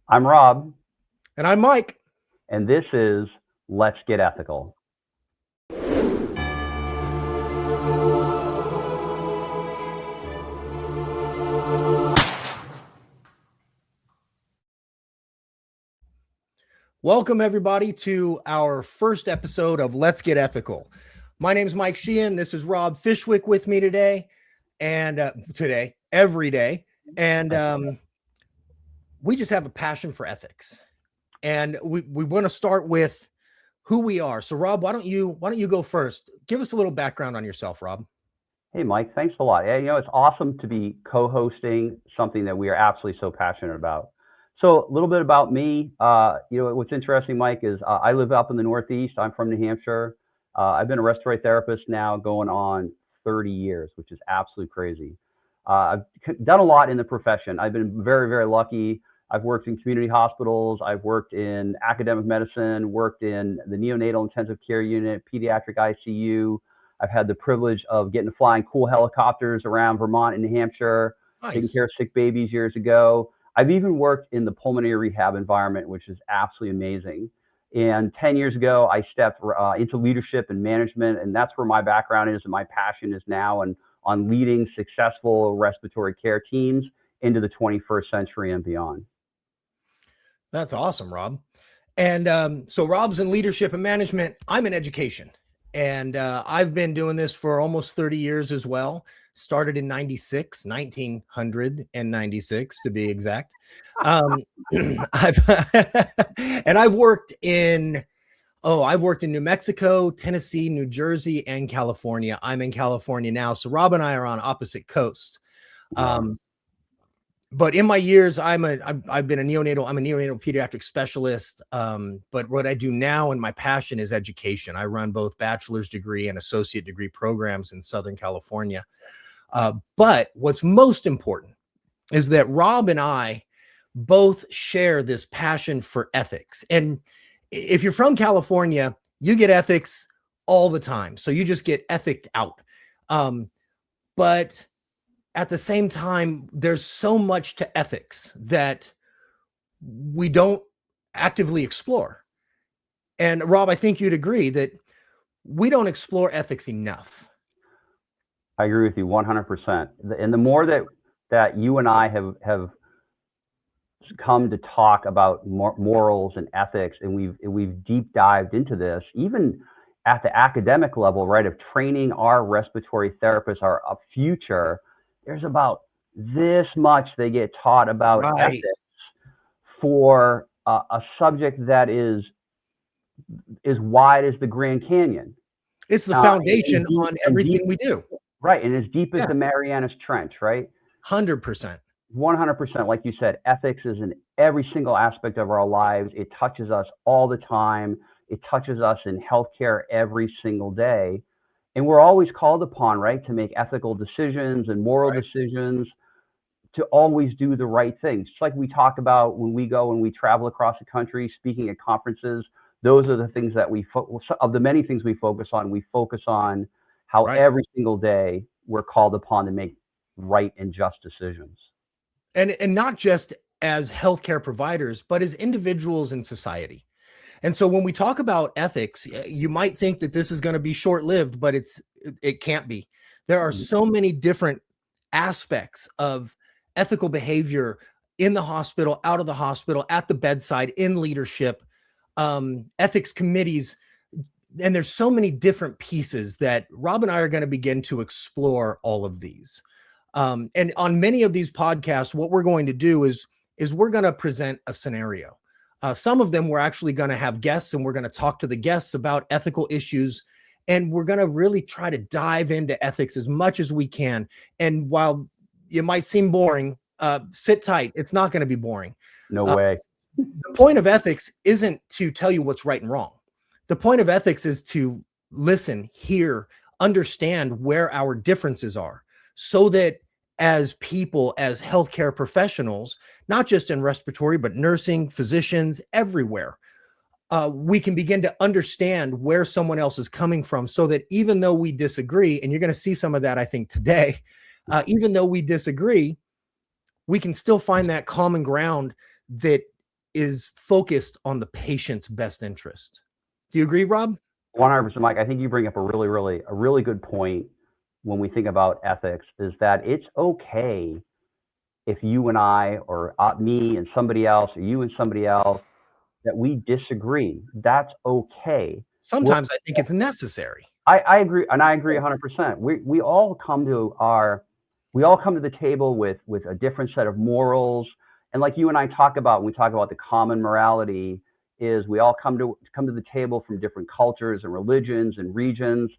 I'm Rob, And I'm Mike. and this is Let's Get Ethical. Welcome, everybody, to our first episode of Let's Get Ethical. My name is Mike Sheehan. This is Rob Fishwick with me today, and every day. And we just have a passion for ethics. And we want to start with who we are. So, Rob, why don't you go first? Give us a little background on yourself, Rob. Hey, Mike, thanks a lot. Yeah, it's awesome to be co-hosting something that we are absolutely so passionate about. So a little bit about me. What's interesting, Mike, is I live up in the Northeast. I'm from New Hampshire. I've been a respiratory therapist now going on 30 years, which is absolutely crazy. I've done a lot in the profession. I've been very, very lucky. I've worked in community hospitals. I've worked in academic medicine, worked in the neonatal intensive care unit, pediatric ICU. I've had the privilege of getting to fly in cool helicopters around Vermont and New Hampshire, taking care of sick babies years ago. I've even worked in the pulmonary rehab environment, which is absolutely amazing. And 10 years ago, I stepped into leadership and management, and that's where my background is and my passion is now and on leading successful respiratory care teams into the 21st century and beyond. That's awesome, Rob. And so Rob's in leadership and management. I'm in education. And I've been doing this for almost 30 years as well. Started in 1996 to be exact. I've worked in New Mexico, Tennessee, New Jersey, and California. I'm in California now. So Rob and I are on opposite coasts. But in my years, I've been I'm a neonatal pediatric specialist. But what I do now and my passion is education. I run both bachelor's degree and associate degree programs in Southern California. But what's most important is that Rob and I both share this passion for ethics. And if you're from California, you get ethics all the time. So you just get ethicked out. But at the same time, there's so much to ethics that we don't actively explore. And Rob, I think you'd agree that we don't explore ethics enough. I agree with you 100%. And the more that you and I have come to talk about morals and ethics, and we've deep dived into this, even at the academic level, right, of training our respiratory therapists, our future. There's about this much they get taught about ethics for a subject that is wide as the Grand Canyon. It's the foundation on everything we do. Right, and as deep as the Marianas Trench, right? 100%. 100%. Like you said, ethics is in every single aspect of our lives. It touches us all the time. It touches us in healthcare every single day. And we're always called upon, right, to make ethical decisions and moral decisions, to always do the right things. Just like we talk about when we travel across the country, speaking at conferences, those are the things that of the many things we focus on how every single day we're called upon to make right and just decisions. And not just as healthcare providers, but as individuals in society. And so when we talk about ethics, you might think that this is going to be short-lived, but it can't be. There are so many different aspects of ethical behavior in the hospital, out of the hospital, at the bedside, in leadership, ethics committees. And there's so many different pieces that Rob and I are going to begin to explore all of these. And on many of these podcasts, what we're going to do is we're going to present a scenario. Some of them we're actually going to have guests, and we're going to talk to the guests about ethical issues, and we're going to really try to dive into ethics as much as we can. And while it might seem boring, sit tight. It's not going to be boring. No way. The point of ethics isn't to tell you what's right and wrong. The point of ethics is to listen, hear, understand where our differences are, so that as people, as healthcare professionals, not just in respiratory, but nursing, physicians, everywhere, we can begin to understand where someone else is coming from, so that even though we disagree, and you're going to see some of that, I think, today, even though we disagree, we can still find that common ground that is focused on the patient's best interest. Do you agree, Rob? 100%, Mike. I think you bring up a really good point when we think about ethics, is that it's okay if you and I, or me and somebody else, or you and somebody else, that we disagree. That's okay. We're Sometimes I think it's necessary. I agree, and I agree 100%. We all come to the table with a different set of morals, and like you and I talk about when we talk about the common morality, is we all come to the table from different cultures and religions and regions,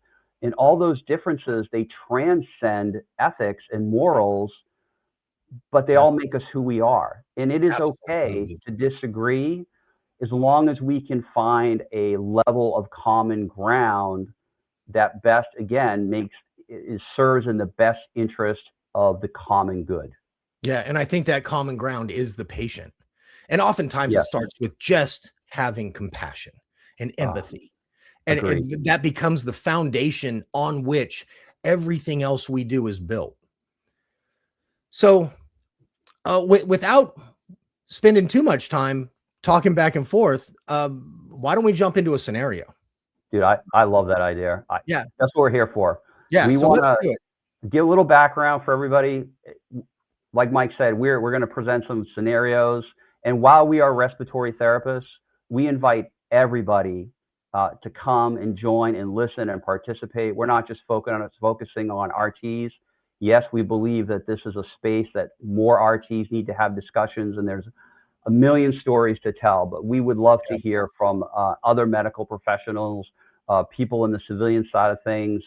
and all those differences, they transcend ethics and morals, but they all make us who we are. And it is okay Absolutely. to disagree as long as we can find a level of common ground that best, again, serves in the best interest of the common good. Yeah, and I think that common ground is the patient. And oftentimes it Yes. starts with just having compassion and Uh, empathy. Agreed. And that becomes the foundation on which everything else we do is built. So, without spending too much time talking back and forth, why don't we jump into a scenario? Dude, I love that idea. Yeah, That's what we're here for. yeah. We So want let's to do it. give a little background for everybody. Like Mike said, we're going to present some scenarios. And while we are respiratory therapists, we invite everybody to come and join and listen and participate. We're not just focusing on RTs. Yes, we believe that this is a space that more RTs need to have discussions, and there's a million stories to tell, but we would love to hear from other medical professionals, people in the civilian side of things,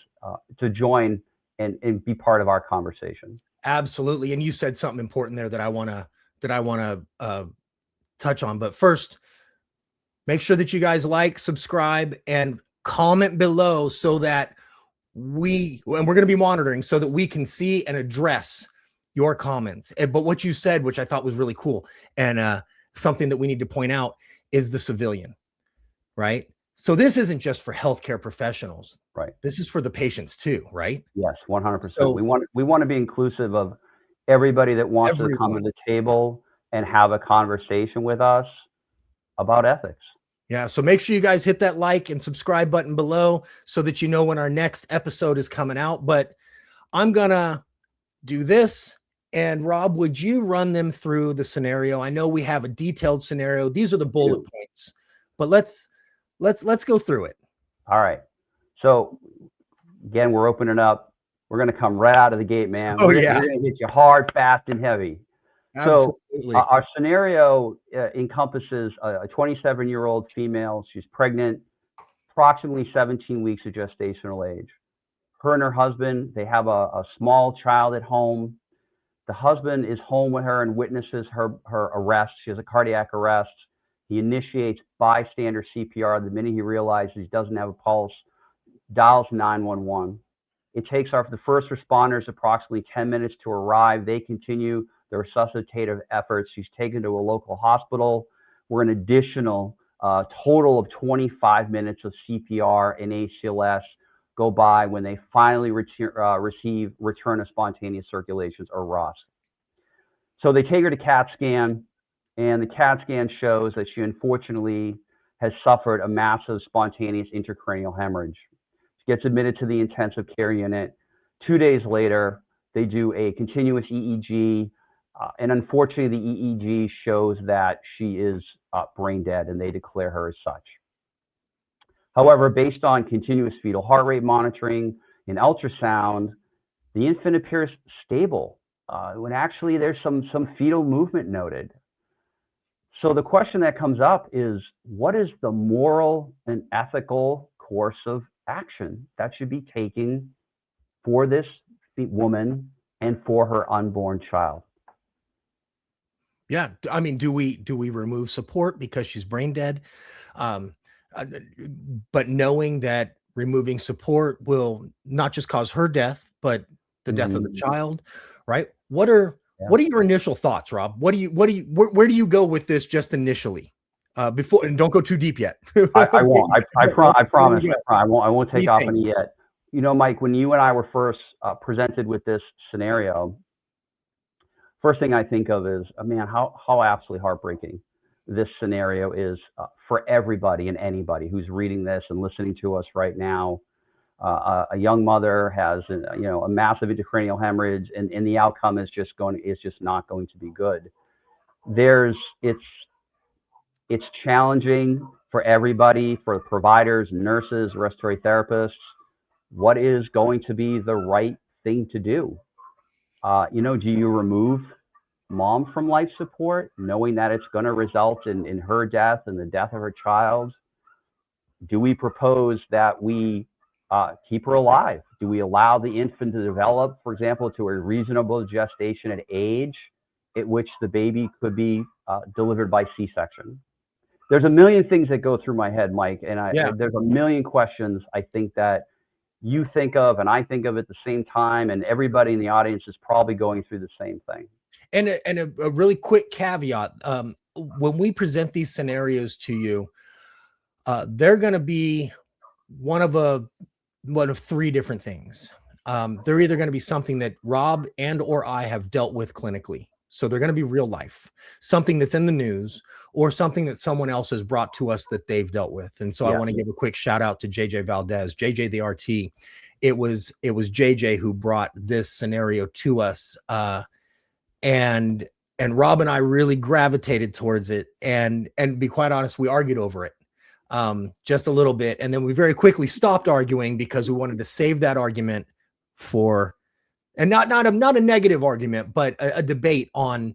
to join and be part of our conversation. Absolutely. And you said something important there that I want to touch on. But first, make sure that you guys like, subscribe, and comment below so that we're going to be monitoring so that we can see and address your comments. But what you said, which I thought was really cool, and something that we need to point out, is the civilian, right? So this isn't just for healthcare professionals. Right. This is for the patients too, right? Yes, 100%. So We want to be inclusive of everybody that wants to come everyone. to the table and have a conversation with us about ethics. Yeah, so make sure you guys hit that like and subscribe button below so that you know when our next episode is coming out. But I'm gonna do this. And Rob, would you run them through the scenario? I know we have a detailed scenario. These are the bullet points, but let's go through it. All right. So again, we're opening up. We're going to come right out of the gate, man. Oh, We're yeah. going to hit you hard, fast, and heavy. Absolutely. So our scenario encompasses a 27-year-old female. She's pregnant, approximately 17 weeks of gestational age. Her and her husband, they have a small child at home. The husband is home with her and witnesses her arrest. She has a cardiac arrest. He initiates bystander CPR the minute he realizes he doesn't have a pulse, dials 911. It takes the first responders approximately 10 minutes to arrive. They continue the resuscitative efforts. She's taken to a local hospital where an additional total of 25 minutes of CPR and ACLS go by when they finally receive return of spontaneous circulations, or ROS. So they take her to CAT scan, and the CAT scan shows that she unfortunately has suffered a massive spontaneous intracranial hemorrhage. She gets admitted to the intensive care unit. 2 days later, they do a continuous EEG, and unfortunately, the EEG shows that she is brain dead, and they declare her as such. However, based on continuous fetal heart rate monitoring and ultrasound, the infant appears stable, when actually there's some fetal movement noted. So the question that comes up is, what is the moral and ethical course of action that should be taken for this woman and for her unborn child? Yeah, I mean, do we remove support because she's brain dead? But knowing that removing support will not just cause her death, but the death of the child, right? What are your initial thoughts, Rob? Where do you go with this just initially? Before, and don't go too deep yet. I won't. I promise. I won't take off think? any yet. You know, Mike, when you and I were first presented with this scenario, first thing I think of is, man, how absolutely heartbreaking. this scenario is for everybody and anybody who's reading this and listening to us right now. A young mother has a massive intracranial hemorrhage, and the outcome is just not going to be good. It's challenging for everybody, for providers, nurses, respiratory therapists. What is going to be the right thing to do? Do you remove mom from life support, knowing that it's going to result in her death and the death of her child? Do we propose that we keep her alive? Do we allow the infant to develop, for example, to a reasonable gestation at age at which the baby could be delivered by C-section? There's a million things that go through my head, Mike, and there's a million questions I think that you think of and I think of at the same time, and everybody in the audience is probably going through the same thing. And a really quick caveat, when we present these scenarios to you, they're going to be one of three different things. They're either going to be something that Rob and or I have dealt with clinically. So they're going to be real life, something that's in the news, or something that someone else has brought to us that they've dealt with. And so I want to give a quick shout out to JJ Valdez, JJ the RT. It was JJ who brought this scenario to us. And Rob and I really gravitated towards it. And to be quite honest, we argued over it just a little bit. And then we very quickly stopped arguing because we wanted to save that argument for, and not a negative argument, but a debate on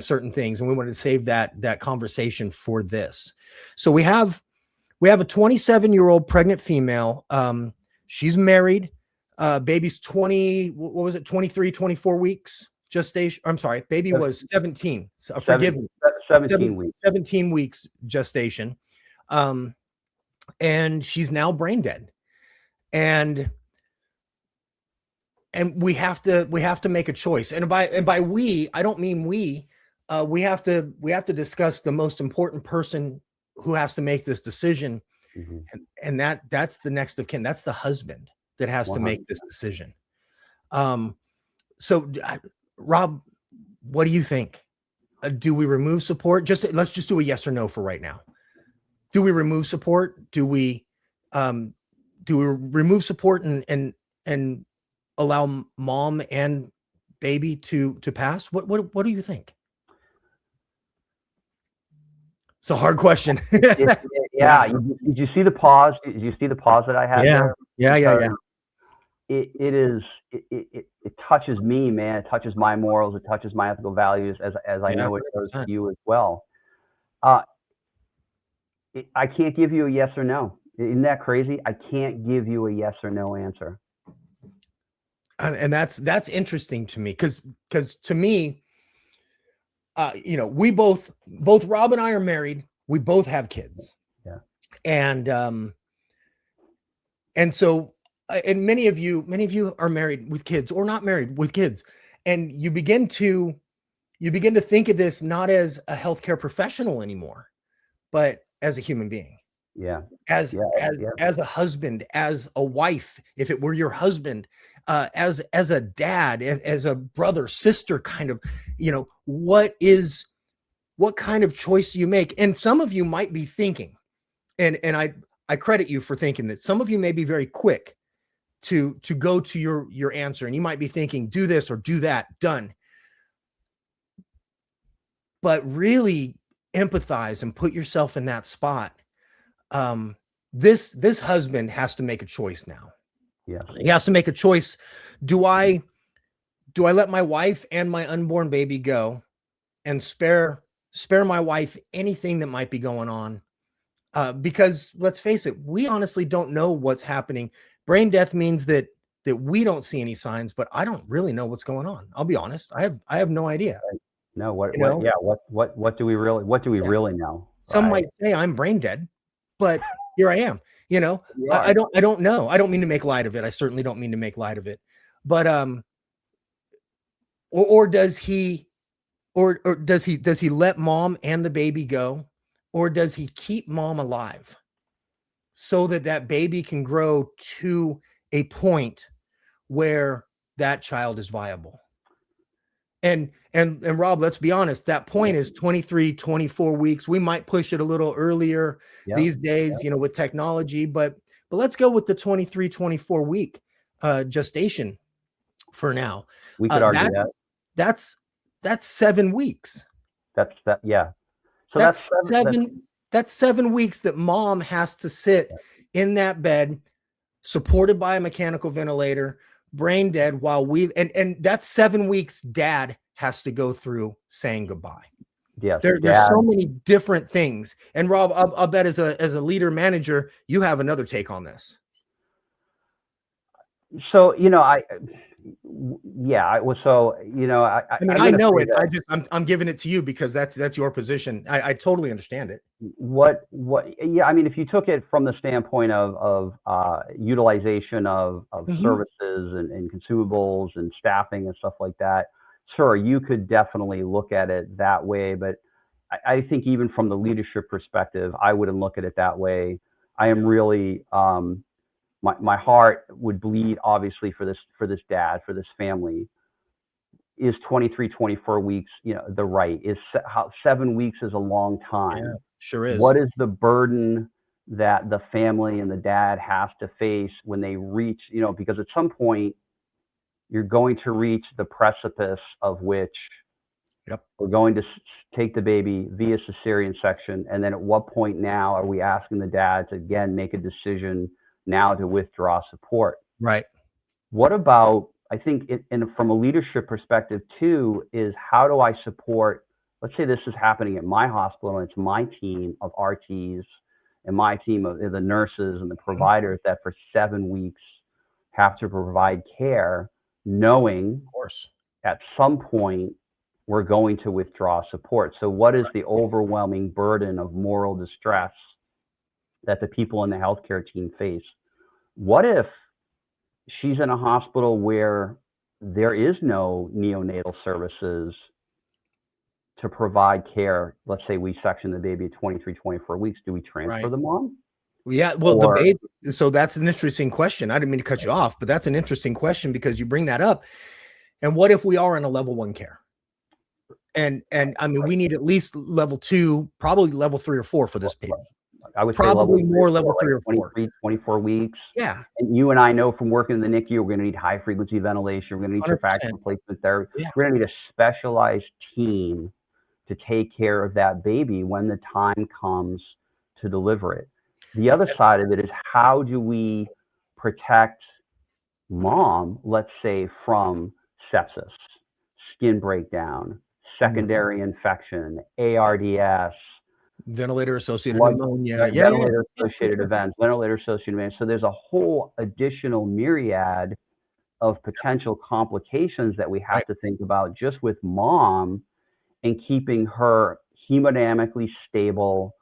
certain things. And we wanted to save that conversation for this. So we have a 27-year-old pregnant female. She's married. Baby's 23, 24 weeks gestation. I'm sorry, baby was 17. Forgive me. 17 weeks. 17 weeks gestation. And she's now brain dead. And we have to make a choice. And by we, I don't mean we. We have to discuss the most important person who has to make this decision. Mm-hmm. And that's the next of kin. That's the husband that has 100%. To make this decision. So Rob, what do you think? Do we remove support? Let's just do a yes or no for right now. Do we remove support? Do we remove support and allow mom and baby to pass? What do you think? It's a hard question. Yeah. Did you see the pause? Did you see the pause that I had there? Yeah. It touches me, man. It touches my morals. It touches my ethical values, as I know it does to you as well. I can't give you a yes or no. Isn't that crazy? I can't give you a yes or no answer. And that's interesting to me because to me, we both Rob and I are married. We both have kids. Yeah. And so, and many of you are married with kids or not married with kids. And you begin to think of this not as a healthcare professional anymore, but as a human being. Yeah. As a husband, as a wife, if it were your husband, as a dad, as a brother, sister, kind of, what kind of choice do you make? And some of you might be thinking, and I credit you for thinking that. Some of you may be very quick to go to your answer, and you might be thinking, do this or do that, done. But really empathize and put yourself in that spot. This husband has to make a choice now. Yeah. He has to make a choice. Do I let my wife and my unborn baby go and spare my wife anything that might be going on? Because let's face it, we honestly don't know what's happening. Brain death means that we don't see any signs, but I don't really know what's going on. I'll be honest. I have no idea. No, what do we really know? Some might say I'm brain dead, but here I am. I don't know. I don't mean to make light of it. I certainly don't mean to make light of it. But or does he let mom and the baby go, or does he keep mom alive so that baby can grow to a point where that child is viable? And Rob, let's be honest, that point is 23, 24 weeks. We might push it a little earlier Yep. these days, with technology, but let's go with the 23, 24 week gestation for now. We could argue that. That's 7 weeks. Yeah. So That's 7 weeks that mom has to sit in that bed, supported by a mechanical ventilator, brain dead, while and that's 7 weeks dad has to go through saying goodbye. Yes, There's so many different things. And Rob, I'll bet as a leader manager, you have another take on this. So, I know it. I'm giving it to you because that's your position. I totally understand it. If you took it from the standpoint of utilization of services and consumables and staffing and stuff like that, sure, you could definitely look at it that way. But I think even from the leadership perspective, I wouldn't look at it that way. I am really, my heart would bleed, obviously, for this dad, for this family. Is 23, 24 weeks, the right? How 7 weeks is a long time. Yeah, sure is. What is the burden that the family and the dad has to face when they reach, because at some point you're going to reach the precipice of which we're going to take the baby via cesarean section. And then at what point now are we asking the dad to, again, make a decision now to withdraw support? Right. What about, I think, from a leadership perspective too, is how do I support, let's say this is happening at my hospital and it's my team of RTs and my team of the nurses and the providers that for 7 weeks have to provide care, knowing, of course, at some point we're going to withdraw support. So what is the overwhelming burden of moral distress that the people in the healthcare team face? What if she's in a hospital where there is no neonatal services to provide care? Let's say we section the baby at 23, 24 weeks. Do we transfer the mom? Yeah, well, the baby. So that's an interesting question. I didn't mean to cut you off, but that's an interesting question because you bring that up. And what if we are in a level 1 care? And I mean, we need at least level 2, probably level 3 or 4 for this baby. I would probably say more level 3 or 4. 24 weeks. Yeah. And you and I know from working in the NICU, we're going to need high frequency ventilation. We're going to need surfactant replacement therapy. Yeah. We're going to need a specialized team to take care of that baby when the time comes to deliver it. The other side of it is, how do we protect mom, let's say, from sepsis, skin breakdown, secondary infection, ARDS, ventilator-associated pneumonia, ventilator-associated events, ventilator-associated events. So there's a whole additional myriad of potential complications that we have to think about just with mom and keeping her hemodynamically stable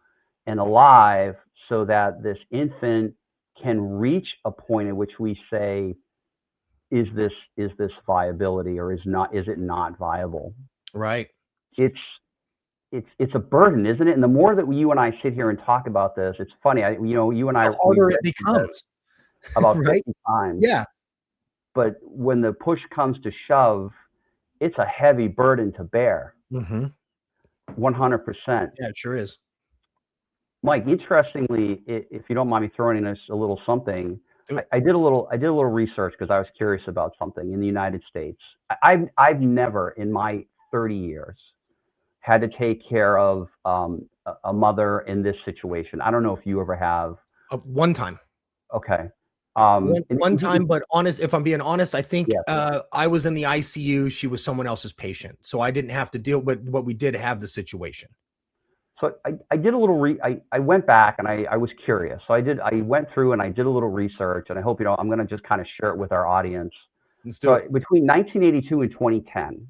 and alive so that this infant can reach a point at which we say, is this viability or is it not viable? Right. It's a burden, isn't it? And the more that you and I sit here and talk about this, it's funny. You and I, the harder it becomes about 50 times. Yeah. But when the push comes to shove, it's a heavy burden to bear. 100%. Yeah, it sure is. Mike, interestingly, if you don't mind me throwing in a little something, I did a little research because I was curious about something in the United States. I've never in my 30 years had to take care of a mother in this situation. I don't know if you ever have. One time. Okay. One time, but if I'm being honest, I think I was in the ICU. She was someone else's patient, so I didn't have to deal with, but we did have the situation. So I did a little I went back and I was curious. So I went through and I did a little research, and I hope I'm going to just kind of share it with our audience. Let's do it. Between 1982 and 2010,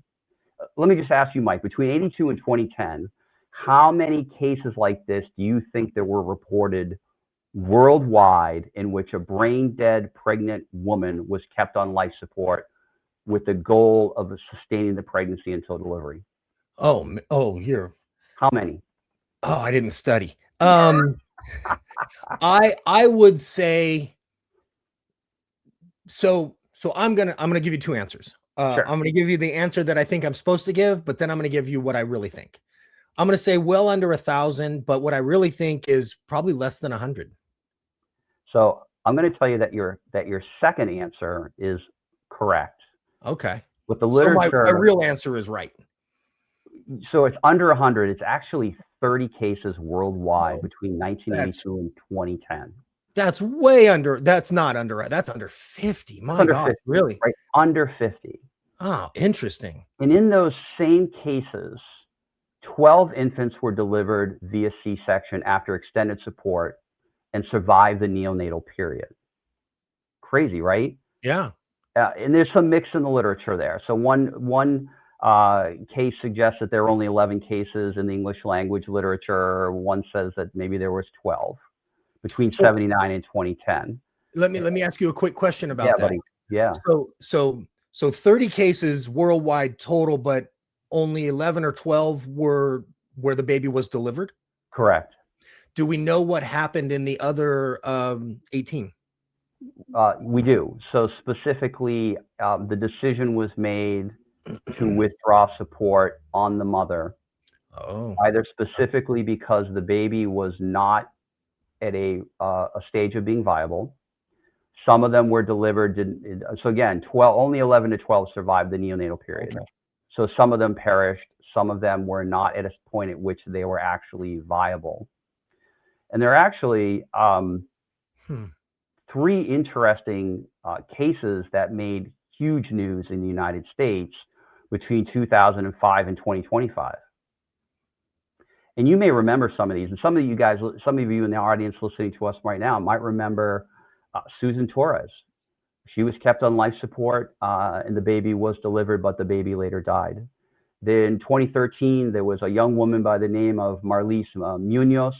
let me just ask you, Mike, between 82 and 2010, how many cases like this do you think there were reported worldwide in which a brain dead pregnant woman was kept on life support with the goal of sustaining the pregnancy until delivery? Here. How many? Oh, I didn't study. I would say so I'm gonna give you two answers. Sure. I'm going to give you the answer that I think I'm supposed to give, but then I'm going to give you what I really think. I'm going to say well under 1,000, but what I really think is probably less than 100. So I'm going to tell you that your second answer is correct. Okay. With the So my literature, real answer is right. so it's under 100. It's actually 30 cases worldwide Oh, between that's 1982 and 2010. that's way under. That's not under. That's under 50. That's My under God, 50, really? right? Under 50. Oh, interesting. And in those same cases, 12 infants were delivered via C-section after extended support and survived the neonatal period. Crazy, right? Yeah. And there's some mix in the literature there. So one case suggests that there were only 11 cases in the English language literature. One says that maybe there was 12 between So 79 and 2010. let me ask you a quick question Yeah, about that. buddy. Yeah, So 30 cases worldwide total, but only 11 or 12 were where the baby was delivered. correct. Do we know what happened in the other 18? We do. So specifically, the decision was made to withdraw support on the mother, Oh, either specifically because the baby was not at a stage of being viable. Some of them were delivered. So again, 12, only 11 to 12 survived the neonatal period. okay. So some of them perished. Some of them were not at a point at which they were actually viable. And there are actually three interesting cases that made huge news in the United States between 2005 and 2025. And you may remember some of these, and some of you in the audience listening to us right now might remember Susan Torres. She was kept on life support, and the baby was delivered, but the baby later died. Then in 2013, there was a young woman by the name of Marlise Munoz.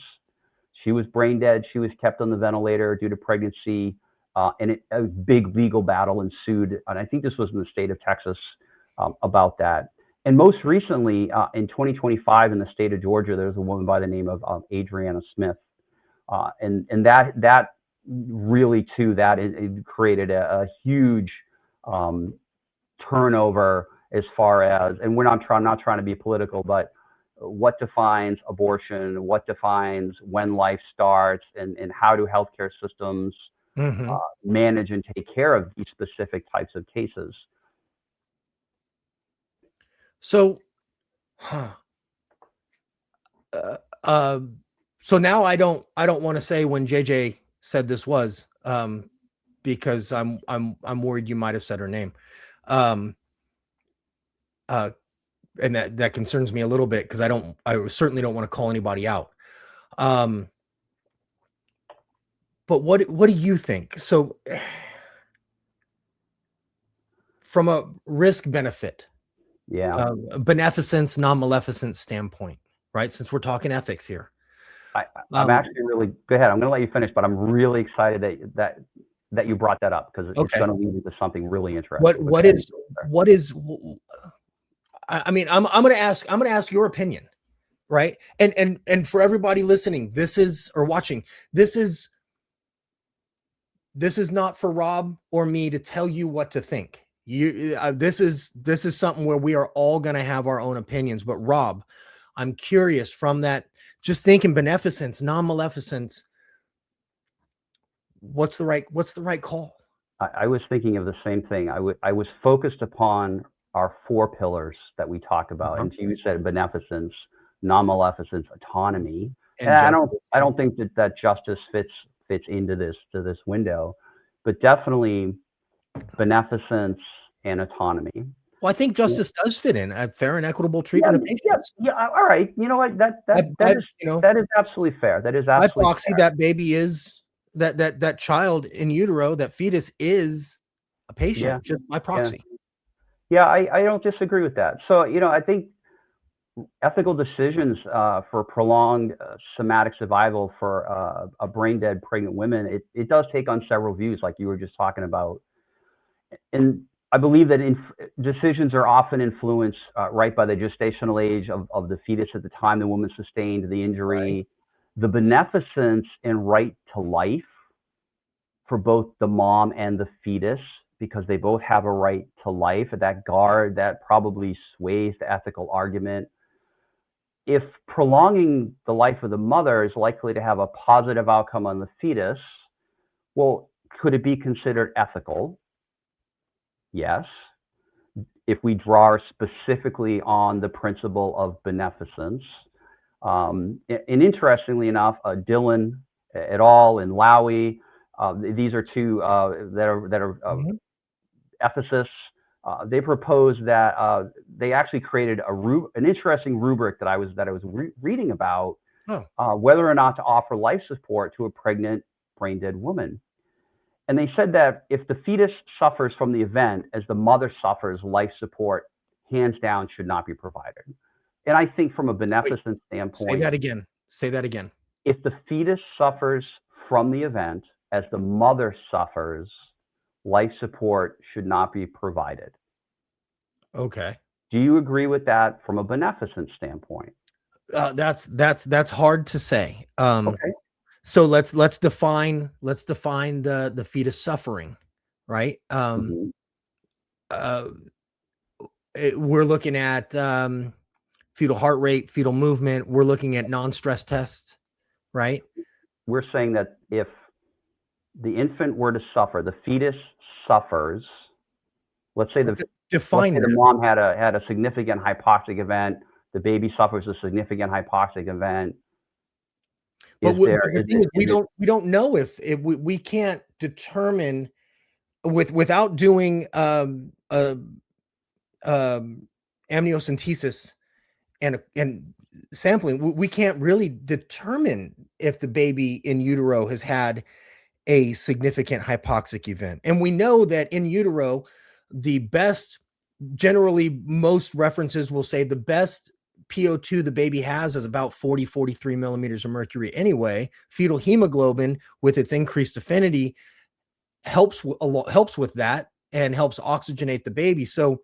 She was brain dead. She was kept on the ventilator due to pregnancy, and a big legal battle ensued. And I think this was in the state of Texas about that. And most recently, in 2025, in the state of Georgia, there was a woman by the name of Adriana Smith, and that really too it created a huge turnover as far as, and I'm not trying to be political, but what defines abortion, what defines when life starts, and how do healthcare systems manage and take care of these specific types of cases. So, so now I don't want to say when JJ said this was, because I'm worried you might have said her name, and that concerns me a little bit because I certainly don't want to call anybody out. But what do you think? So, from a risk benefit, beneficence, non-maleficence standpoint, right? Since we're talking ethics here, I'm actually really, go ahead. I'm going to let you finish, but I'm really excited that you brought that up because it's going to lead into something really interesting. What is? I mean, I'm going to ask your opinion, right? And for everybody listening, or watching, this is not for Rob or me to tell you what to think. This is something where we are all going to have our own opinions. But Rob, I'm curious from that, just thinking beneficence, non-maleficence, what's the right call? I was thinking of the same thing. I was focused upon our four pillars that we talk about. And you said beneficence, non-maleficence, autonomy. And I don't think that justice fits into this window, but definitely beneficence and autonomy. Well, I think justice does fit in a fair and equitable treatment of patients. Yeah. All right. You know what? That is absolutely fair. That is absolutely by proxy, fair. That baby is that child in utero, that fetus is a patient, just by proxy. Yeah, I don't disagree with that. So, I think ethical decisions for prolonged somatic survival for a brain dead pregnant women, it does take on several views, like you were just talking about. And I believe that decisions are often influenced right by the gestational age of the fetus at the time the woman sustained the injury, the beneficence and right to life for both the mom and the fetus because they both have a right to life. That guard, that probably sways the ethical argument. If prolonging the life of the mother is likely to have a positive outcome on the fetus, well, could it be considered ethical? Yes. If we draw specifically on the principle of beneficence. And interestingly enough, Dillon et al. In Lowy, these are two that are ethicists. They proposed that they actually created an interesting rubric that I was reading about whether or not to offer life support to a pregnant, brain dead woman. And they said that if the fetus suffers from the event as the mother suffers, life support, hands down, should not be provided. And I think from a beneficence standpoint— Say that again. Say that again. If the fetus suffers from the event as the mother suffers, life support should not be provided. Okay. Do you agree with that from a beneficence standpoint? That's hard to say. Okay. So let's define the fetus suffering, right? We're looking at fetal heart rate, fetal movement. We're looking at non-stress tests, right? We're saying that if the infant were to suffer, the fetus suffers. Let's say the mom had a significant hypoxic event. The baby suffers a significant hypoxic event. But we don't know if we can't determine without doing amniocentesis and sampling. We can't really determine if the baby in utero has had a significant hypoxic event. And we know that in utero, generally most references will say the best PO2 the baby has is about 40, 43 millimeters of mercury anyway. Fetal hemoglobin, with its increased affinity, helps with that and helps oxygenate the baby. So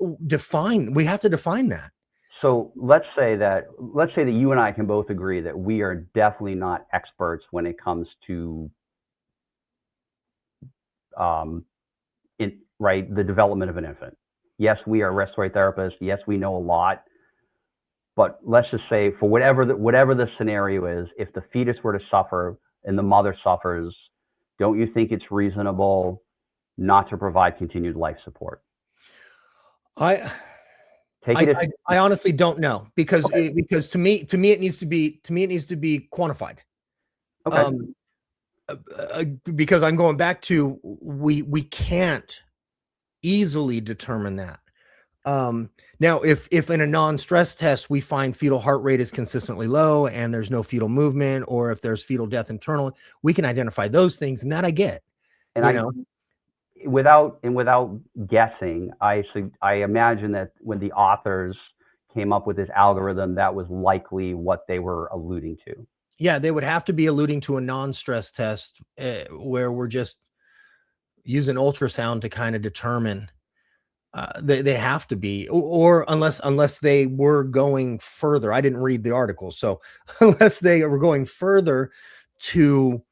we have to define that. So let's say that you and I can both agree that we are definitely not experts when it comes to the development of an infant. Yes, we are respiratory therapists. Yes, we know a lot. But let's just say, for whatever the scenario is, if the fetus were to suffer and the mother suffers, don't you think it's reasonable not to provide continued life support? I honestly don't know, because to me it needs to be quantified. Okay. Because I'm going back to we can't easily determine that. Now, if in a non-stress test we find fetal heart rate is consistently low and there's no fetal movement, or if there's fetal death internally, we can identify those things, and that I get. And without guessing, I imagine that when the authors came up with this algorithm, that was likely what they were alluding to. Yeah, they would have to be alluding to a non-stress test where we're just using ultrasound to kind of determine. They have to be, or unless they were going further. I didn't read the article, so unless they were going further to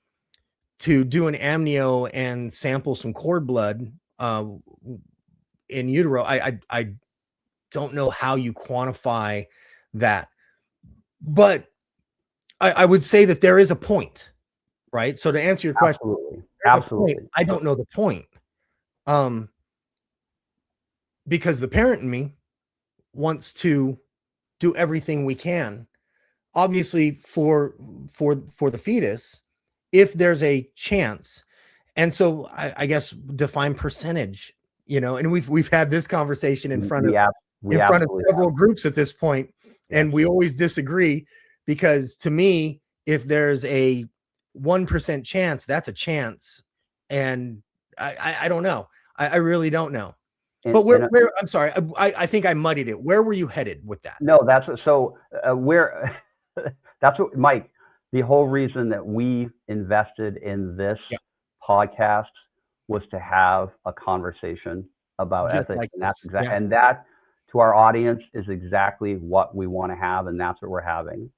do an amnio and sample some cord blood in utero, I don't know how you quantify that, but I would say that there is a point, right? So to answer your question, absolutely, I don't know the point. Because the parent in me wants to do everything we can, obviously for the fetus, if there's a chance. And so I guess define percentage, and we've had this conversation in front of several groups at this point, and we always disagree, because to me, if there's a 1% chance, that's a chance. And I don't know. I really don't know. But where I'm sorry, I think I muddied it. Where were you headed with that? No, that's what, Mike, the whole reason that we invested in this podcast was to have a conversation about ethics. Like and that's and that, to our audience, is exactly what we want to have, and that's what we're having.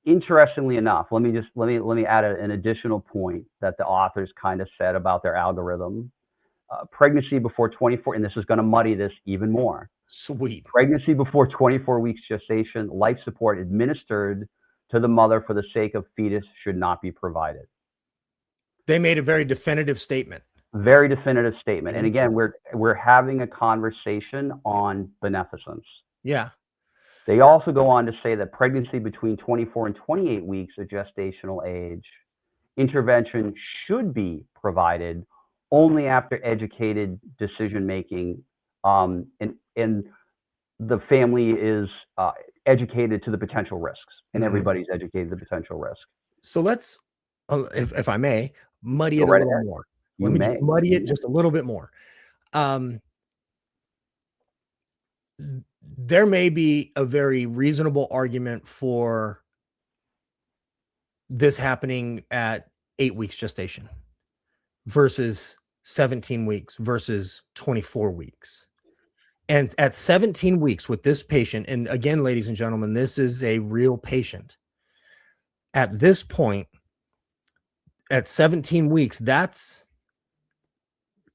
Interestingly enough, let me add an additional point that the authors kind of said about their algorithm. pregnancy before 24, and this is going to muddy this even more. Sweet. Pregnancy before 24 weeks gestation, life support administered to the mother for the sake of fetus should not be provided. They made a very definitive statement. Very definitive statement. And again, we're having a conversation on beneficence. Yeah. They also go on to say that pregnancy between 24 and 28 weeks of gestational age, intervention should be provided only after educated decision making, and the family is educated to the potential risks, and everybody's educated to the potential risk. So let's, if I may, muddy it a little more. Let me just muddy it just a little bit more. There may be a very reasonable argument for this happening at 8 weeks gestation versus 17 weeks versus 24 weeks. And at 17 weeks with this patient, and again, ladies and gentlemen, this is a real patient. At this point, at 17 weeks, that's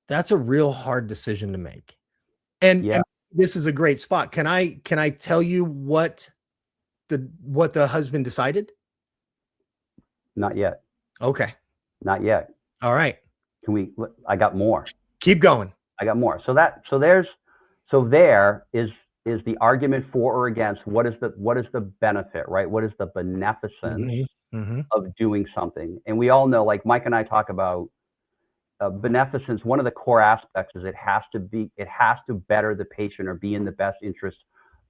a real hard decision to make. And this is a great spot. Can I tell you what the husband decided? Not yet. Okay. Not yet. All right. I got more. Keep going. I got more. So there is the argument for or against what is the benefit, right? What is the beneficence of doing something? And we all know, like Mike and I talk about, beneficence. One of the core aspects is it has to better the patient or be in the best interest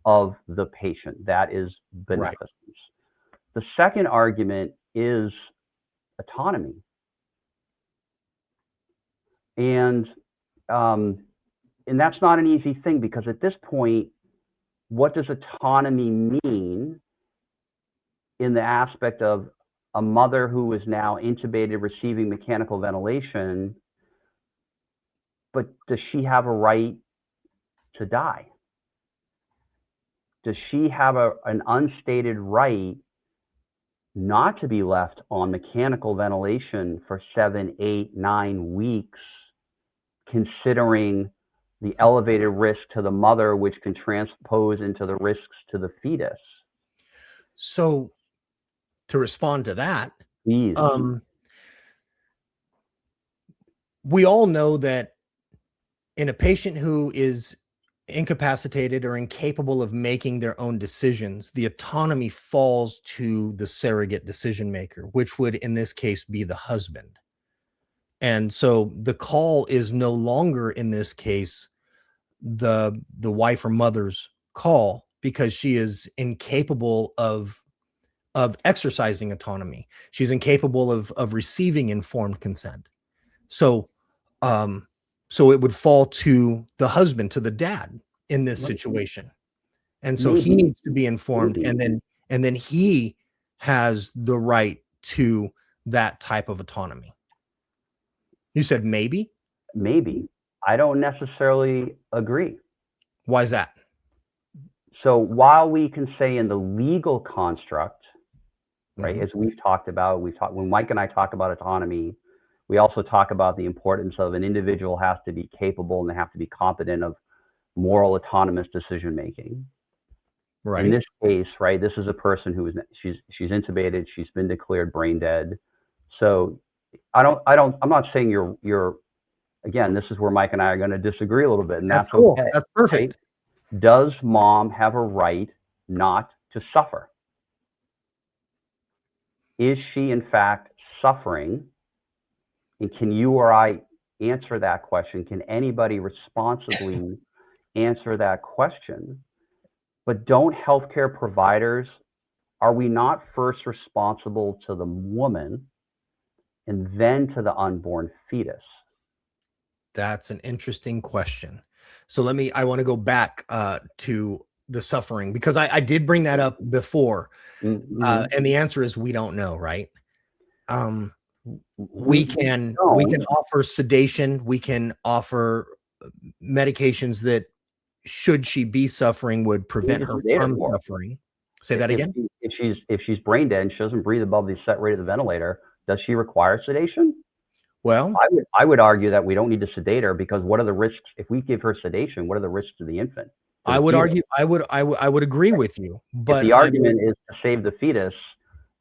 of the patient. That is beneficence. Right. The second argument is autonomy. And that's not an easy thing, because at this point, what does autonomy mean in the aspect of a mother who is now intubated, receiving mechanical ventilation, but does she have a right to die? Does she have an unstated right not to be left on mechanical ventilation for 7, 8, 9 weeks, considering the elevated risk to the mother, which can transpose into the risks to the fetus? So to respond to that, please. We all know that in a patient who is incapacitated or incapable of making their own decisions, the autonomy falls to the surrogate decision maker, which would in this case be the husband. And so the call is no longer in this case the wife or mother's call, because she is incapable of exercising autonomy. She's incapable of receiving informed consent. So it would fall to the husband, to the dad in this situation. And so he needs to be informed, and then he has the right to that type of autonomy. You said maybe? Maybe. I don't necessarily agree. Why is that? So while we can say in the legal construct, right, as we've talked about, when Mike and I talk about autonomy, we also talk about the importance of an individual has to be capable and they have to be competent of moral autonomous decision making. Right. In this case, right, this is a person who is she's intubated, she's been declared brain dead. So I'm not saying you're again, this is where Mike and I are going to disagree a little bit, and that's cool. okay. That's perfect. Right? Does mom have a right not to suffer? Is she in fact suffering? And can you or I answer that question? Can anybody responsibly answer that question? But don't healthcare providers, are we not first responsible to the woman and then to the unborn fetus? That's an interesting question. So I want to go back to the suffering, because I did bring that up before. And the answer is we don't know, right? We can offer sedation, we can offer medications that, should she be suffering, would prevent her from suffering. Say that again. If she's brain dead and she doesn't breathe above the set rate of the ventilator, does she require sedation? Well, I would argue that we don't need to sedate her because what are the risks if we give her sedation? What are the risks to the infant, to I the would fetus? argue, I would agree with you, If but the I would, argument is to save the fetus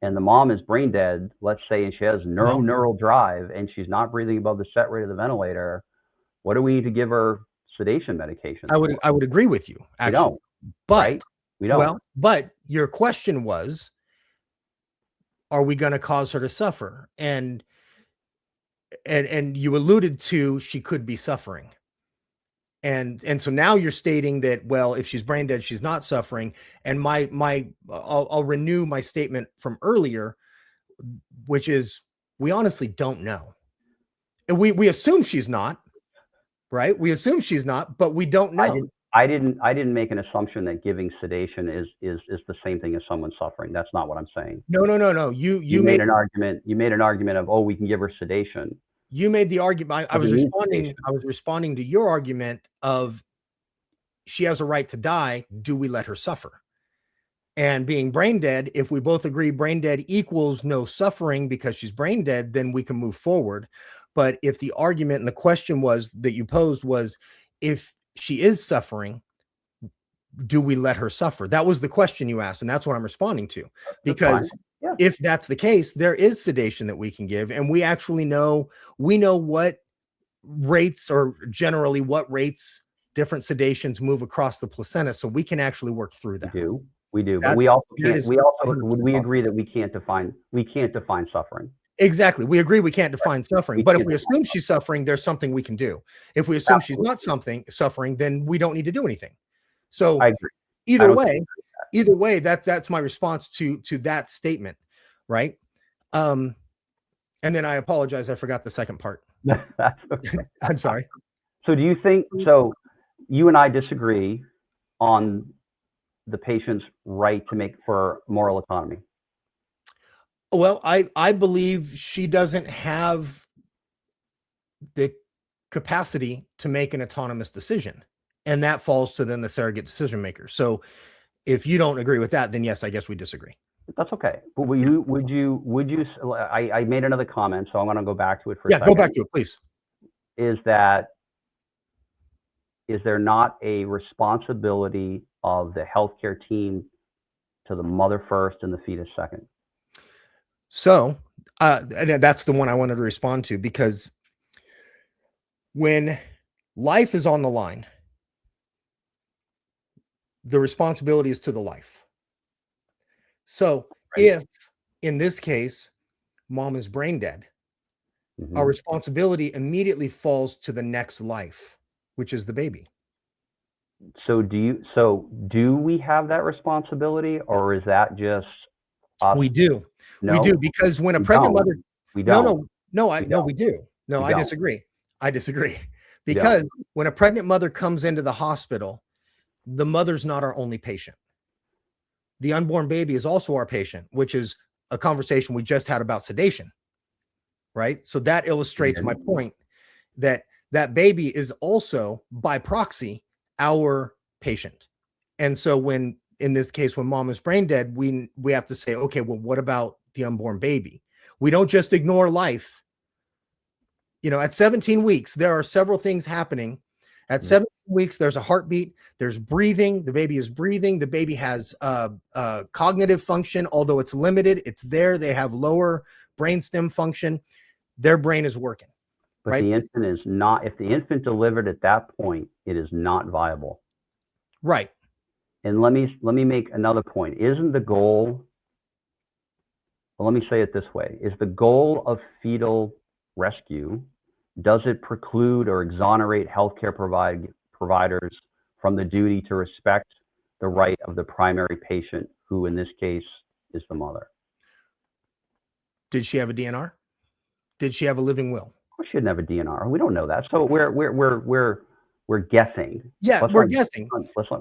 and the mom is brain dead, let's say, and she has no well, neural drive and she's not breathing above the set rate of the ventilator, what do we need to give her sedation medications for? I would agree with you, We actually. don't, right? But, We don't. well, but your question was, are we going to cause her to suffer? And you alluded to she could be suffering. And so now you're stating that, well, if she's brain dead, she's not suffering. And I'll renew my statement from earlier, which is we honestly don't know. And we assume she's not, right? We assume she's not, but we don't know. I didn't make an assumption that giving sedation is the same thing as someone suffering. That's not what I'm saying. No. You made an argument. You made an argument of, oh, we can give her sedation. You made the argument. I was Sedation. responding to your argument of she has a right to die. Do we let her suffer? And being brain dead, if we both agree brain dead equals no suffering because she's brain dead, then we can move forward. But if the argument and the question was that you posed was, if she is suffering, do we let her suffer? That was the question you asked, and that's what I'm responding to. Because Yeah. if that's the case, there is sedation that we can give, and we actually know what rates, or generally what rates different sedations move across the placenta, so we can actually work through that. We do, but we also can't. Would we agree that we can't define suffering? Exactly. We agree we can't define suffering, but if we assume define she's suffering, there's something we can do. If we assume she's not suffering, then we don't need to do anything. So I agree. either way, that's my response to that statement, right? And then I apologize, I forgot the second part. That's okay. I'm sorry. So do you think, so you and I disagree on the patient's right to make for moral autonomy? Well, I believe she doesn't have the capacity to make an autonomous decision, and that falls to then the surrogate decision maker. So if you don't agree with that, then yes, I guess we disagree. That's okay. But would you, I made another comment, so I'm going to go back to it for a second. Go back to it, please. Is there not a responsibility of the healthcare team to the mother first and the fetus second? So and that's the one I wanted to respond to, because when life is on the line, the responsibility is to the life. So if in this case, mom is brain dead, our responsibility immediately falls to the next life, which is the baby. So do we have that responsibility, or is that just us? We do. No, we do, because when a pregnant mother, we don't. we do. No, I disagree. Because when a pregnant mother comes into the hospital, the mother's not our only patient. The unborn baby is also our patient, which is a conversation we just had about sedation, right? So that illustrates my point that that baby is also by proxy our patient. And so when, in this case, when mom is brain dead, we have to say, okay, well, what about the unborn baby? We don't just ignore life. You know, at 17 weeks, there are several things happening. At 17 weeks, there's a heartbeat, there's breathing, the baby is breathing, the baby has cognitive function, although it's limited, it's there, they have lower brainstem function, their brain is working. But right? the infant is not, if the infant delivered at that point, it is not viable. Right. And let me make another point. Isn't the goal, well, let me say it this way, is the goal of fetal rescue, does it preclude or exonerate healthcare providers from the duty to respect the right of the primary patient, who in this case is the mother? Did she have a DNR? Did she have a living will? Of course, she didn't have a DNR. We don't know that. So we're guessing. Yeah, we're guessing.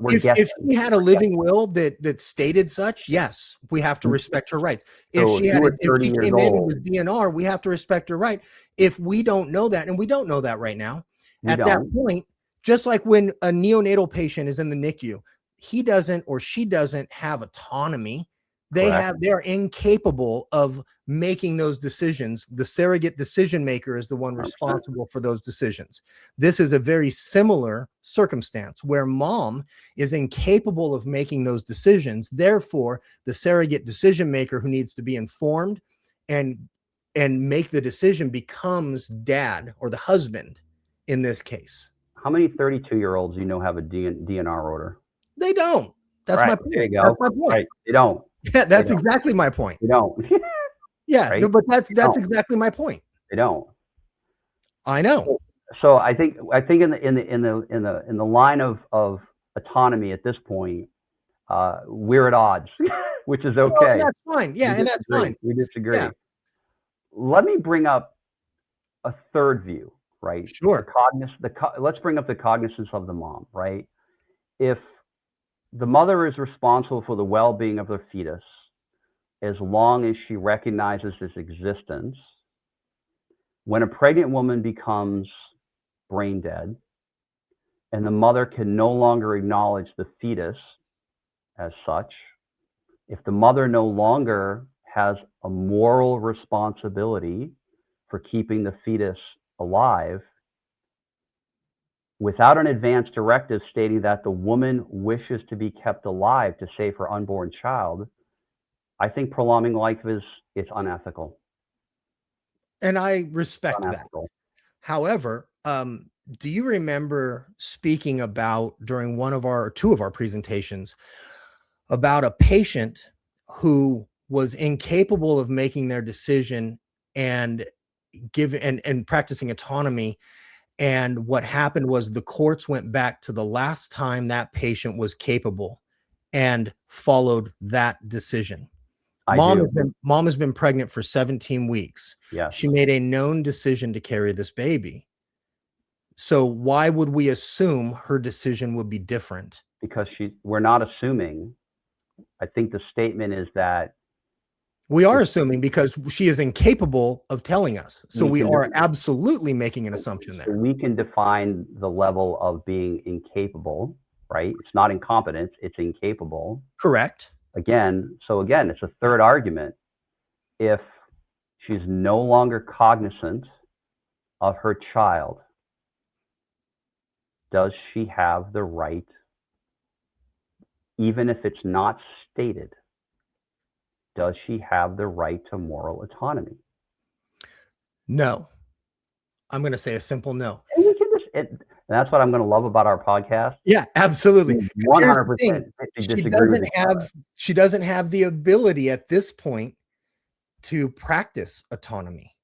If she had a living will that stated such, yes, we have to respect her rights. If she came in and was DNR, we have to respect her right. If we don't know that, and we don't know that right now, at that point, just like when a neonatal patient is in the NICU, he doesn't or she doesn't have autonomy They are incapable of making those decisions. The surrogate decision maker is the one responsible for those decisions. This is a very similar circumstance where mom is incapable of making those decisions. Therefore, the surrogate decision maker who needs to be informed and make the decision becomes dad or the husband in this case. How many 32-year-olds have a DNR order? They don't. That's my point. There you go. That's my point. Right. They don't. Yeah, that's exactly my point. They don't. Yeah, right? No, but that's exactly my point. They don't. I know. So I think in the line of autonomy at this point, we're at odds, which is okay. Well, that's fine. Yeah, and that's fine. We disagree. Yeah. Let me bring up a third view, right? Sure. Let's bring up the cognizance of the mom, right? If the mother is responsible for the well-being of the fetus, as long as she recognizes its existence, when a pregnant woman becomes brain dead and the mother can no longer acknowledge the fetus as such, if the mother no longer has a moral responsibility for keeping the fetus alive, without an advance directive stating that the woman wishes to be kept alive to save her unborn child, I think prolonging life it's unethical. And I respect that. However, do you remember speaking about during two of our presentations about a patient who was incapable of making their decision and practicing autonomy? And what happened was the courts went back to the last time that patient was capable and followed that decision. Mom has been pregnant for 17 weeks. Yeah. She made a known decision to carry this baby. So why would we assume her decision would be different? Because we're not assuming. I think the statement is that we are assuming because she is incapable of telling us. So we are absolutely making an assumption there. We can define the level of being incapable, right? It's not incompetence, it's incapable. Correct. Again, it's a third argument. If she's no longer cognizant of her child, does she have the right, even if it's not stated, does she have the right to moral autonomy? No. I'm going to say a simple no. And that's what I'm going to love about our podcast. Yeah, absolutely. 100%. She doesn't have the ability at this point to practice autonomy.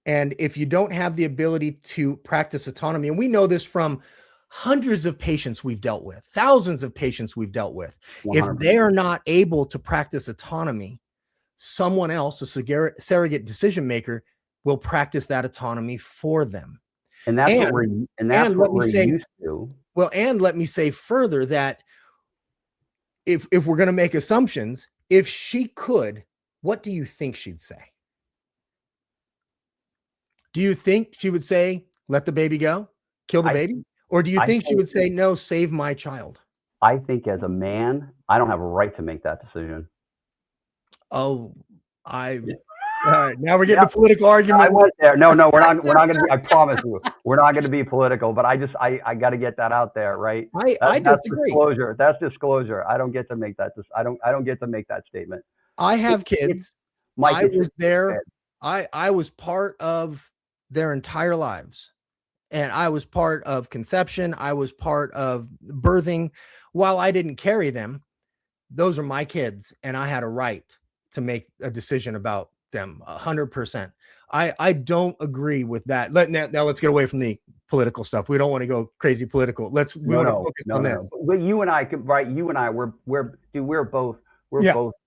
And if you don't have the ability to practice autonomy, and we know this from hundreds of patients we've dealt with, thousands of patients we've dealt with, 100%. If they are not able to practice autonomy, someone else, a surrogate decision maker, will practice that autonomy for them. And that's what we're used to. Well, and let me say further that if we're going to make assumptions, if she could, what do you think she'd say? Do you think she would say, let the baby go, kill the baby? Or do you think she would say, no, save my child? I think as a man, I don't have a right to make that decision. Oh, all right, now we're getting a political argument. I went there. No, we're not going to be, I promise you, we're not going to be political, but I got to get that out there, right? I disagree. That's disclosure. I don't get to make that. I don't get to make that statement. I have kids. I was there. I was part of their entire lives. And I was part of conception. I was part of birthing. While I didn't carry them, those are my kids. And I had a right to make a decision about them 100%. I don't agree with that. Now let's get away from the political stuff. We don't want to go crazy political. We want to focus on this. But you and I, right? You and I, we're both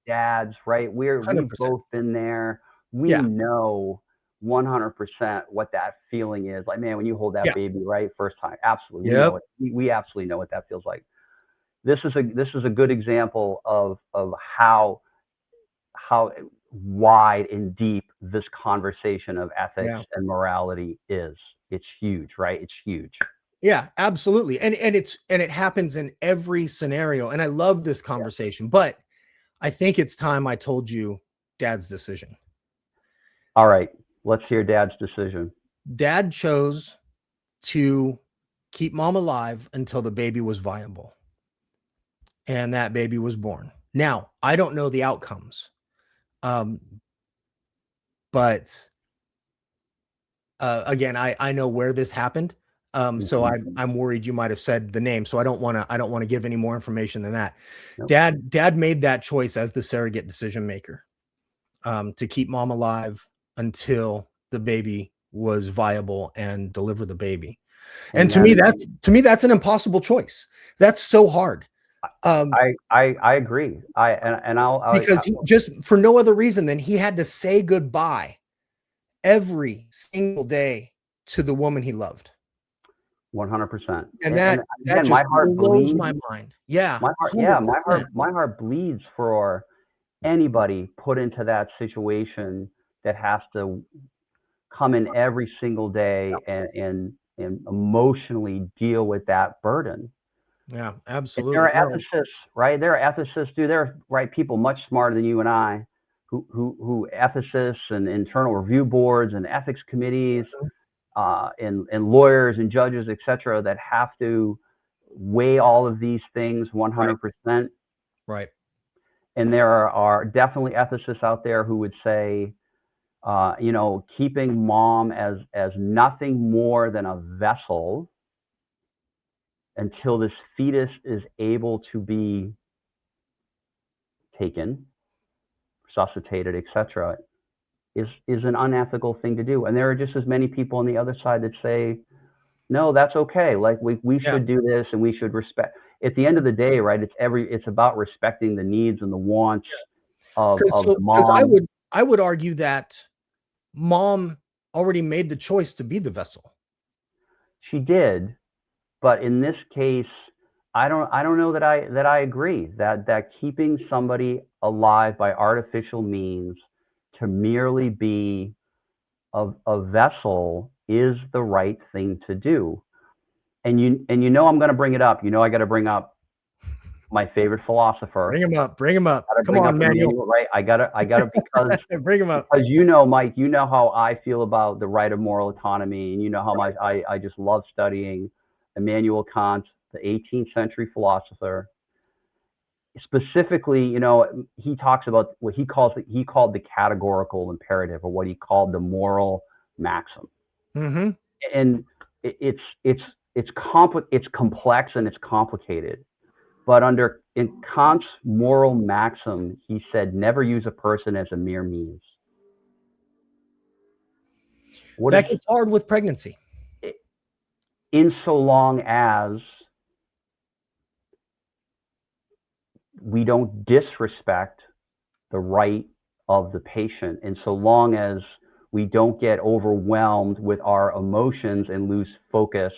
dads, right? We've both been there. We know 100% what that feeling is. Like, man, when you hold that baby, right, first time, absolutely. We absolutely know what that feels like. This is a good example of how wide and deep this conversation of ethics and morality is. It's huge, right? It's huge. Yeah, absolutely. And it happens in every scenario. And I love this conversation, but I think it's time I told you Dad's decision. All right, let's hear Dad's decision. Dad chose to keep Mom alive until the baby was viable. And that baby was born. Now, I don't know the outcomes. But again, I know where this happened. So I'm worried you might have said the name. So I don't want to give any more information than that. Nope. Dad made that choice as the surrogate decision maker, to keep Mom alive until the baby was viable and deliver the baby. And to me, that's an impossible choice. That's so hard. I agree. Because he, just for no other reason than he had to say goodbye every single day to the woman he loved. 100%. And that just my heart blows bleeds. my mind. Yeah. My heart bleeds for anybody put into that situation that has to come in every single day and emotionally deal with that burden. Yeah, absolutely. And there are ethicists, right? There are ethicists, there are, right, people much smarter than you and I who ethicists and internal review boards and ethics committees, and lawyers and judges, et cetera, that have to weigh all of these things 100%. Right. And there are definitely ethicists out there who would say, keeping Mom as nothing more than a vessel until this fetus is able to be taken, resuscitated, et cetera, is an unethical thing to do. And there are just as many people on the other side that say, no, that's okay. Like we should do this, and we should respect. At the end of the day, right? It's about respecting the needs and the wants of the mom. I would argue that Mom already made the choice to be the vessel. She did, but in this case, I don't know that I agree that keeping somebody alive by artificial means to merely be a vessel is the right thing to do. And I'm going to bring it up. I got to bring up my favorite philosopher. Bring him up. Come on, Manuel. Right? I gotta because bring him up. Because Mike, how I feel about the right of moral autonomy, and how much I just love studying Immanuel Kant, the 18th century philosopher. Specifically, he talks about what he called the categorical imperative, or what he called the moral maxim. Mm-hmm. And it's complex and it's complicated. But in Kant's moral maxim, he said, never use a person as a mere means. That gets hard with pregnancy. In so long as we don't disrespect the right of the patient, and so long as we don't get overwhelmed with our emotions and lose focus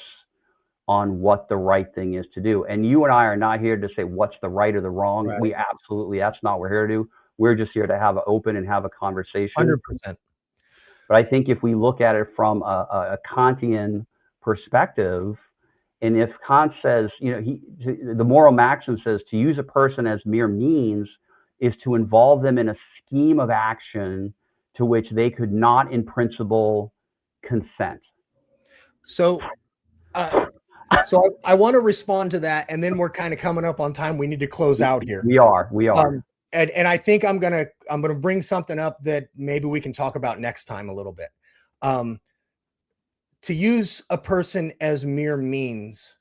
on what the right thing is to do. And you and I are not here to say what's the right or the wrong. Right. We absolutely, that's not what we're here to do. We're just here to have an open and have a conversation. 100%. But I think if we look at it from a Kantian perspective, and if Kant says, the moral maxim says to use a person as mere means is to involve them in a scheme of action to which they could not in principle consent. So I want to respond to that, and then we're kind of coming up on time. We need to close out here. We are. And I think I'm gonna bring something up that maybe we can talk about next time a little bit. To use a person as mere means,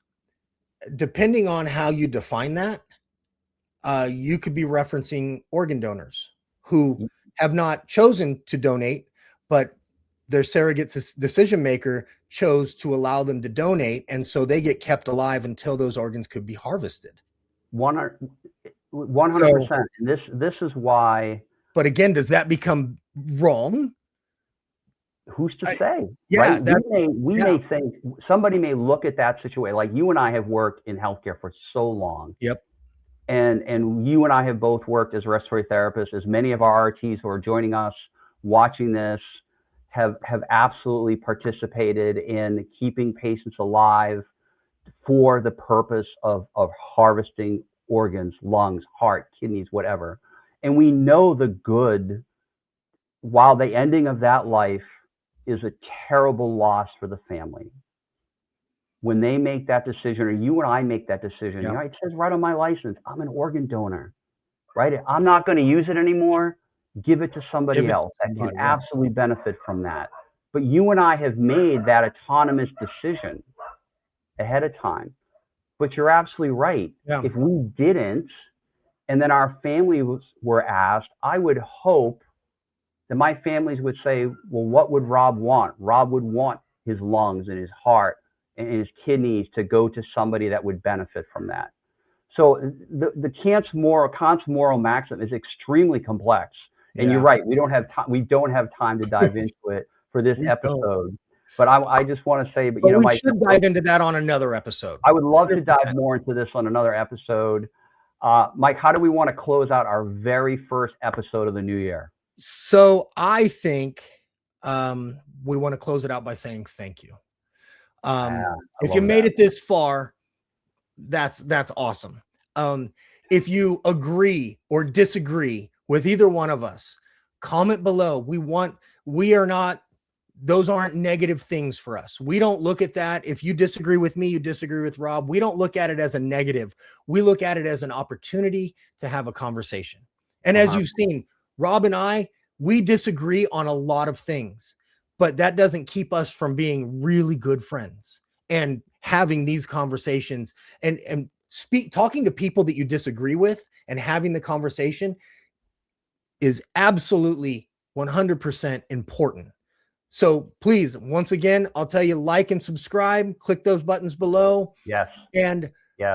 depending on how you define that, you could be referencing organ donors who have not chosen to donate, but their surrogate decision maker chose to allow them to donate, and so they get kept alive until those organs could be harvested. 100%. This is why. But again, does that become wrong? Who's to say? Yeah, right? We may think, somebody may look at that situation. Like you and I have worked in healthcare for so long. Yep. And you and I have both worked as respiratory therapists. As many of our RTs who are joining us, watching this, have absolutely participated in keeping patients alive for the purpose of harvesting organs, lungs, heart, kidneys, whatever. And we know the good, while the ending of that life is a terrible loss for the family. When they make that decision, or you and I make that decision, Yep. it says right on my license, I'm an organ donor, right? I'm not going to use it anymore. Give it to somebody else that can absolutely benefit from that. But you and I have made that autonomous decision ahead of time. But you're absolutely right. Yeah. If we didn't, and then our families were asked, I would hope that my families would say, well, what would Rob want? Rob would want his lungs and his heart and his kidneys to go to somebody that would benefit from that. So the Kant's moral maxim is extremely complex. And you're right, we don't have time to dive into it for this episode. But I just want to say, but we Mike, should dive into that on another episode. I would love to dive more into this on another episode. Mike, how do we want to close out our very first episode of the new year? So I think we want to close it out by saying thank you. If you made it this far, that's awesome. If you agree or disagree with either one of us, comment below. Those aren't negative things for us. We don't look at that. If you disagree with me, you disagree with Rob, we don't look at it as a negative. We look at it as an opportunity to have a conversation. And as you've seen, Rob and we disagree on a lot of things, but that doesn't keep us from being really good friends and having these conversations and talking to people that you disagree with and having the conversation is absolutely 100% important. So please, once again, I'll tell you, like and subscribe, click those buttons below. Yes. And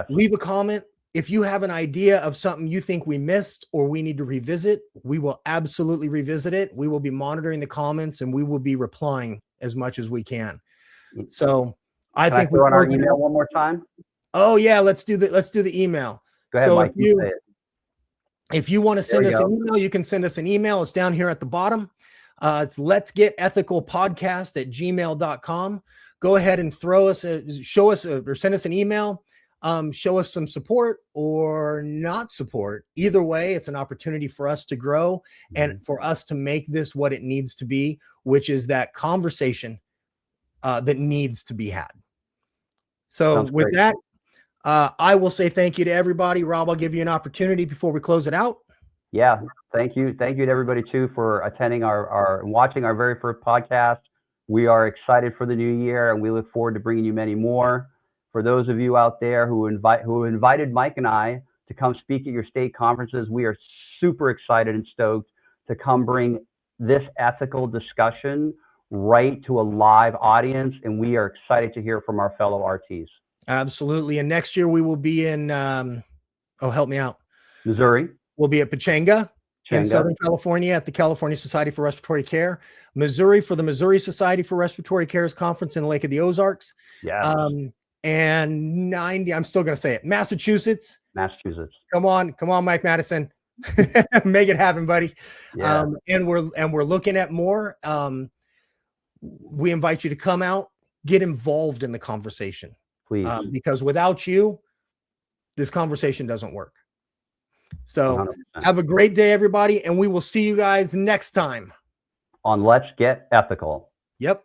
leave a comment. If you have an idea of something you think we missed or we need to revisit, we will absolutely revisit it. We will be monitoring the comments and we will be replying as much as we can. So I think we're on our email one more time. Oh yeah, let's do the email. Go ahead, Mike, if you want to send us an email, you can send us an email. It's down here at the bottom. It's letsgetethicalpodcast@gmail.com. Go ahead and show us or send us an email. Show us some support or not support. Either way, it's an opportunity for us to grow and for us to make this what it needs to be, which is that conversation that needs to be had. So with that, I will say thank you to everybody. Rob, I'll give you an opportunity before we close it out. Yeah, thank you. Thank you to everybody too for attending watching our very first podcast. We are excited for the new year and we look forward to bringing you many more. For those of you out there who invited Mike and I to come speak at your state conferences, we are super excited and stoked to come bring this ethical discussion right to a live audience. And we are excited to hear from our fellow RTs. Absolutely. And next year we will be in, help me out. Missouri. We'll be at Pechanga in Southern California at the California Society for Respiratory Care. Missouri for the Missouri Society for Respiratory Care's conference in Lake of the Ozarks. Yeah. And I'm still going to say it. Massachusetts. Come on, Mike Madison. Make it happen, buddy. Yeah. And we're looking at more. We invite you to come out, get involved in the conversation. Please. Because without you, this conversation doesn't work. So 100%. Have a great day, everybody. And we will see you guys next time on Let's Get Ethical. Yep.